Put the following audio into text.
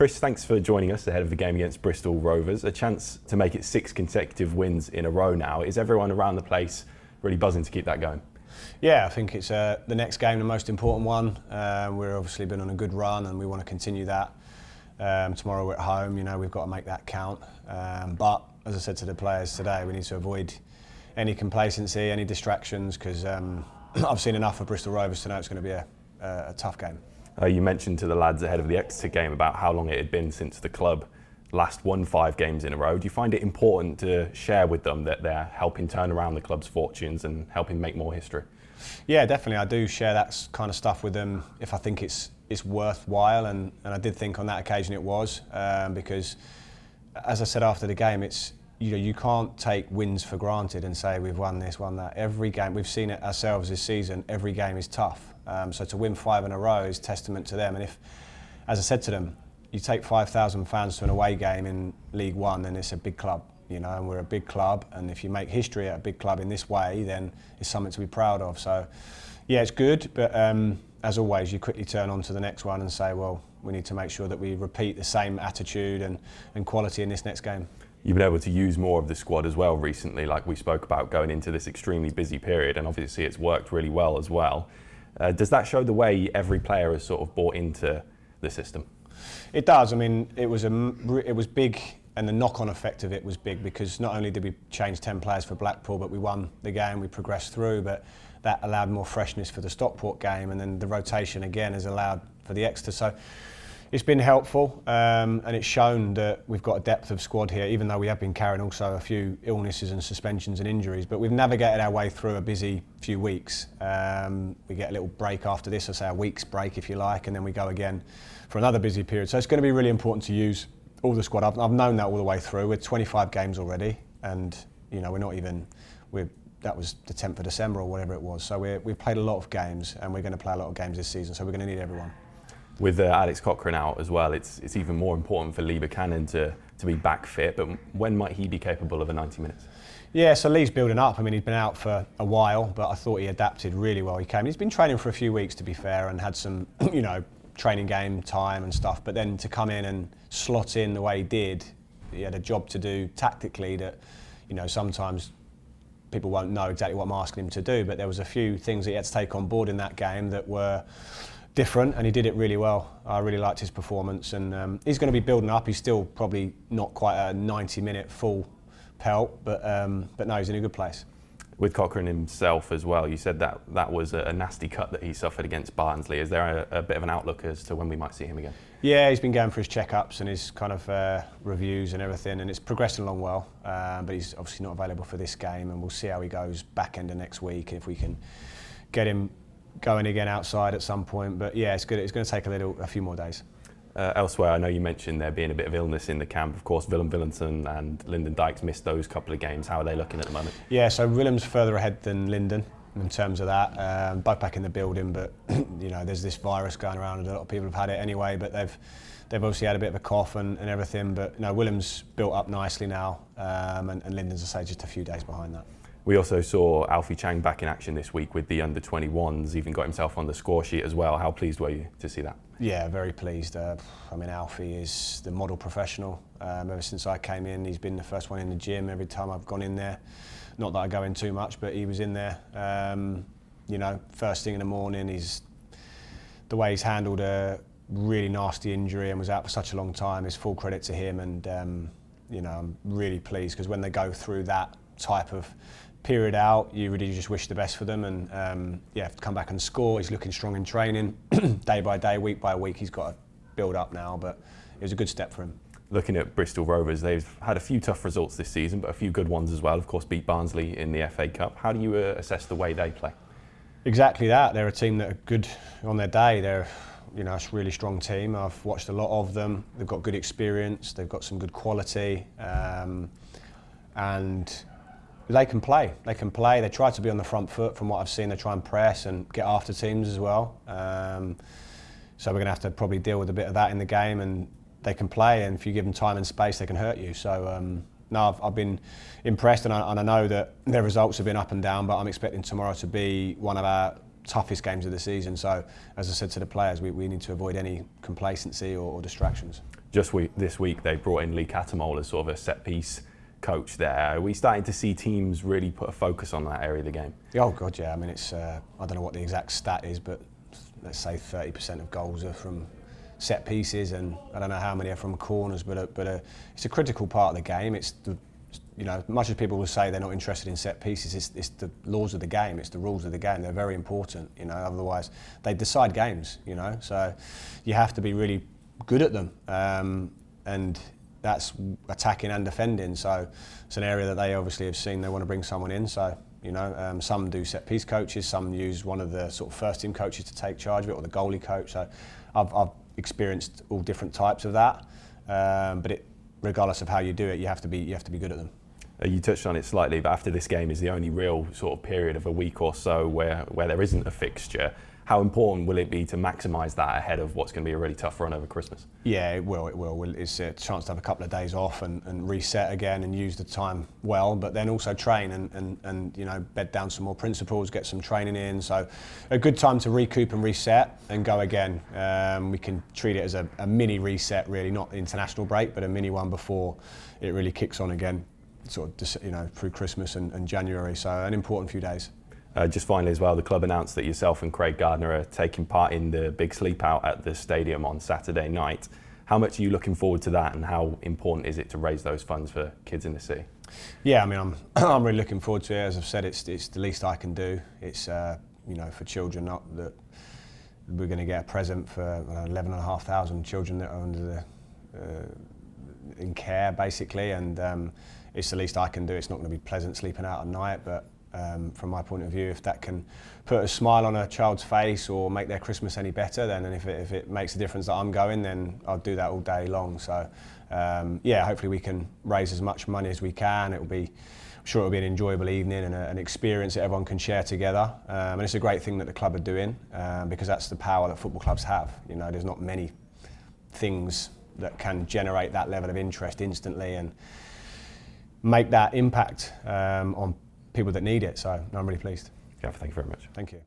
Chris, thanks for joining us ahead of the game against Bristol Rovers. A chance to make it 6 consecutive wins in a row now. Is everyone around the place really buzzing to keep that going? Yeah, I think it's the next game, the most important one. We've obviously been on a good run and we want to continue that. Tomorrow we're at home, we've got to make that count. But as I said to the players today, we need to avoid any complacency, any distractions, because I've seen enough of Bristol Rovers to know it's going to be a tough game. You mentioned to the lads ahead of the Exeter game about how long it had been since the club last won 5 games in a row. Do you find it important to share with them that they're helping turn around the club's fortunes and helping make more history? Yeah, definitely. I do share that kind of stuff with them if I think it's worthwhile, and I did think on that occasion it was, because as I said after the game, it's you can't take wins for granted and say we've won this, won that. Every game, we've seen it ourselves this season, every game is tough. So to win 5 in a row is testament to them. And if, as I said to them, you take 5,000 fans to an away game in League One, then it's a big club, and we're a big club. And if you make history at a big club in this way, then it's something to be proud of. So, yeah, it's good. But as always, you quickly turn on to the next one and say, well, we need to make sure that we repeat the same attitude and quality in this next game. You've been able to use more of the squad as well recently, like we spoke about going into this extremely busy period, and obviously it's worked really well as well. Does that show the way every player has sort of bought into the system? It does. I mean, it was big, and the knock-on effect of it was big, because not only did we change 10 players for Blackpool, but we won the game, we progressed through, but that allowed more freshness for the Stockport game, and then the rotation again has allowed for the Exeter. So it's been helpful, and it's shown that we've got a depth of squad here, even though we have been carrying also a few illnesses and suspensions and injuries. But we've navigated our way through a busy few weeks. We get a little break after this, I say a week's break if you like, and then we go again for another busy period. So it's going to be really important to use all the squad. I've known that all the way through. We're 25 games already, and we're not even. That was the 10th of December or whatever it was. So we've played a lot of games, and we're going to play a lot of games this season. So we're going to need everyone. With Alex Cochrane out as well, it's even more important for Lee Buchanan to be back fit. But when might he be capable of a 90 minutes? Yeah, so Lee's building up. I mean, he's been out for a while, but I thought he adapted really well. He's been training for a few weeks, to be fair, and had some, training game time and stuff. But then to come in and slot in the way he did, he had a job to do tactically that, sometimes people won't know exactly what I'm asking him to do. But there was a few things that he had to take on board in that game that were different, and he did it really well. I really liked his performance, and he's going to be building up. He's still probably not quite a 90-minute full pelt, but no, he's in a good place. With Cochrane himself as well, you said that was a nasty cut that he suffered against Barnsley. Is there a bit of an outlook as to when we might see him again? Yeah, he's been going for his checkups and his kind of reviews and everything, and it's progressing along well. But he's obviously not available for this game, and we'll see how he goes back end of next week, if we can get him going again outside at some point. But yeah, it's good. It's going to take a few more days. Elsewhere, I know you mentioned there being a bit of illness in the camp. Of course, Willem Willemsen and Lyndon Dykes missed those couple of games. How are they looking at the moment? Yeah, so Willem's further ahead than Lyndon in terms of that. Both back in the building, but there's this virus going around, and a lot of people have had it anyway. But they've obviously had a bit of a cough and everything. But Willem's built up nicely now, and Lyndon's, I say, just a few days behind that. We also saw Alfie Chang back in action this week with the under-21s, even got himself on the score sheet as well. How pleased were you to see that? Yeah, very pleased. Alfie is the model professional. Ever since I came in, he's been the first one in the gym every time I've gone in there. Not that I go in too much, but he was in there. First thing in the morning, the way he's handled a really nasty injury and was out for such a long time is full credit to him. And I'm really pleased, because when they go through that type of period out, you really just wish the best for them. And to come back and score. He's looking strong in training, day by day, week by week. He's got to build up now, but it was a good step for him. Looking at Bristol Rovers, they've had a few tough results this season, but a few good ones as well. Of course, beat Barnsley in the FA Cup. How do you assess the way they play? Exactly that. They're a team that are good on their day. They're a really strong team. I've watched a lot of them. They've got good experience. They've got some good quality, and they can play. They try to be on the front foot from what I've seen. They try and press and get after teams as well. So we're going to have to probably deal with a bit of that in the game, and they can play, and if you give them time and space, they can hurt you. So I've been impressed, and I know that their results have been up and down, but I'm expecting tomorrow to be one of our toughest games of the season. So as I said to the players, we need to avoid any complacency or distractions. This week they brought in Lee Catamol as sort of a set-piece coach there. Are we starting to see teams really put a focus on that area of the game? Oh God, yeah. I mean, it's I don't know what the exact stat is, but let's say 30% of goals are from set pieces, and I don't know how many are from corners, but it's a critical part of the game. It's the, you know, much as people will say they're not interested in set pieces, it's the laws of the game, it's the rules of the game. They're very important, you know. Otherwise, they decide games, you know. So you have to be really good at them, and that's attacking and defending. So it's an area that they obviously have seen they want to bring someone in. So, you know, some do set piece coaches, some use one of the sort of first team coaches to take charge of it, or the goalie coach. So I've experienced all different types of that, but regardless of how you do it, you have to be good at them. You touched on it slightly, but after this game is the only real sort of period of a week or so where there isn't a fixture. How important will it be to maximise that ahead of what's going to be a really tough run over Christmas? Yeah, it will. It's a chance to have a couple of days off and reset again and use the time well, but then also train and you know, bed down some more principles, get some training in. So a good time to recoup and reset and go again. We can treat it as a mini reset, really, not the international break, but a mini one before it really kicks on again, sort of, you know, through Christmas and January. So an important few days. Just finally as well, the club announced that yourself and Craig Gardner are taking part in the big sleep out at the stadium on Saturday night. How much are you looking forward to that, and how important is it to raise those funds for kids in the city? Yeah, I mean, I'm really looking forward to it. As I've said, it's the least I can do. It's you know, for children, not that we're going to get a present for 11,500 children that are under in care, basically, and it's the least I can do. It's not going to be pleasant sleeping out at night, but from my point of view, if that can put a smile on a child's face or make their Christmas any better, then, and if it makes a difference that I'm going, then I'll do that all day long. So yeah, hopefully we can raise as much money as we can. I'm sure it'll be an enjoyable evening and an experience that everyone can share together. And it's a great thing that the club are doing, because that's the power that football clubs have. You know, there's not many things that can generate that level of interest instantly and make that impact on people that need it. So I'm really pleased. Gav, thank you very much. Thank you.